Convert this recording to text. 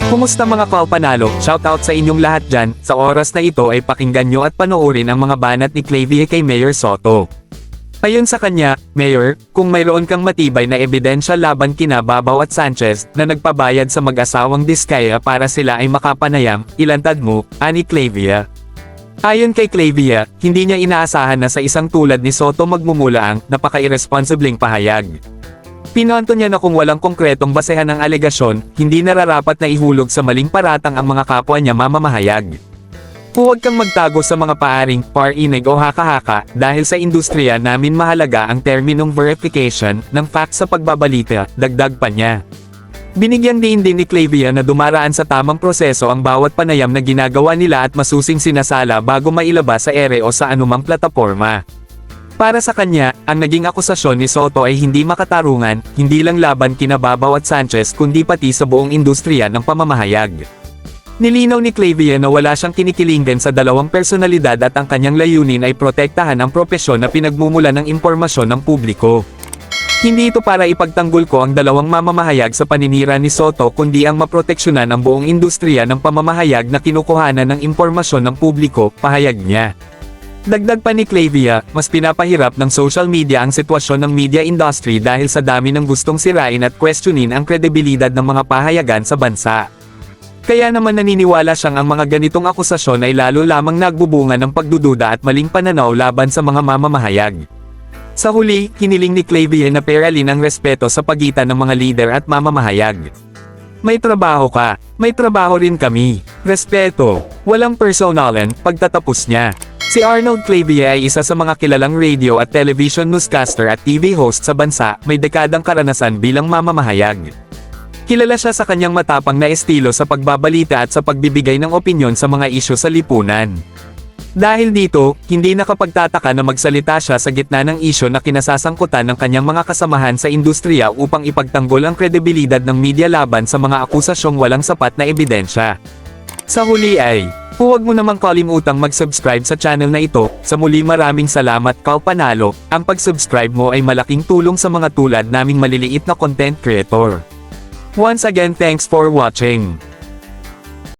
Kumusta mga Kalpanalo? Shoutout sa inyong lahat dyan. Sa oras na ito ay pakinggan nyo at panoorin ang mga banat ni Clavia kay Mayor Soto. Ayon sa kanya, Mayor, kung mayroon kang matibay na ebidensya laban kina Babaw at Sanchez na nagpabayad sa mag-asawang Diskaya para sila ay makapanayam, ilantad mo, ani Clavia. Ayon kay Clavia, hindi niya inaasahan na sa isang tulad ni Soto magmumula ang napaka-irresponsibleng pahayag. Pinanto niya na kung walang konkretong basehan ng alegasyon, hindi nararapat na ihulog sa maling paratang ang mga kapwa niya mamamahayag. Huwag kang magtago sa mga paaring parinig o haka-haka dahil sa industriya namin mahalaga ang terminong verification ng facts sa pagbabalita, dagdag pa niya. Binigyang diin din ni Clavia na dumaraan sa tamang proseso ang bawat panayam na ginagawa nila at masusing sinasala bago mailabas sa ere o sa anumang plataporma. Para sa kanya, ang naging akusasyon ni Soto ay hindi makatarungan, hindi lang laban kina Babaw at Sanchez kundi pati sa buong industriya ng pamamahayag. Nilinaw ni Clavia na wala siyang kinikilingan sa dalawang personalidad at ang kanyang layunin ay protektahan ang propesyon na pinagmumula ng impormasyon ng publiko. Hindi ito para ipagtanggol ko ang dalawang mamamahayag sa paninira ni Soto kundi ang maproteksyonan ang buong industriya ng pamamahayag na kinukuhanan ng impormasyon ng publiko, pahayag niya. Dagdag pa ni Clavia, mas pinapahirap ng social media ang sitwasyon ng media industry dahil sa dami ng gustong sirain at questionin ang kredibilidad ng mga pahayagan sa bansa. Kaya naman naniniwala siyang ang mga ganitong akusasyon ay lalo lamang nagbubunga ng pagdududa at maling pananaw laban sa mga mamamahayag. Sa huli, hiniling ni Clavia na pairalin ang respeto sa pagitan ng mga lider at mamamahayag. May trabaho ka, may trabaho rin kami. Respeto, walang personalan, pagtatapos niya. Si Arnold Clavia ay isa sa mga kilalang radio at television newscaster at TV host sa bansa, may dekadang karanasan bilang mamamahayag. Kilala siya sa kanyang matapang na estilo sa pagbabalita at sa pagbibigay ng opinyon sa mga isyu sa lipunan. Dahil dito, hindi nakapagtataka na magsalita siya sa gitna ng isyu na kinasasangkutan ng kanyang mga kasamahan sa industriya upang ipagtanggol ang kredibilidad ng media laban sa mga akusasyong walang sapat na ebidensya. Sa huli ay, huwag mo namang kalimutang mag-subscribe sa channel na ito. Sa muli maraming salamat Kalpanalo, ang pag-subscribe mo ay malaking tulong sa mga tulad naming maliliit na content creator. Once again thanks for watching.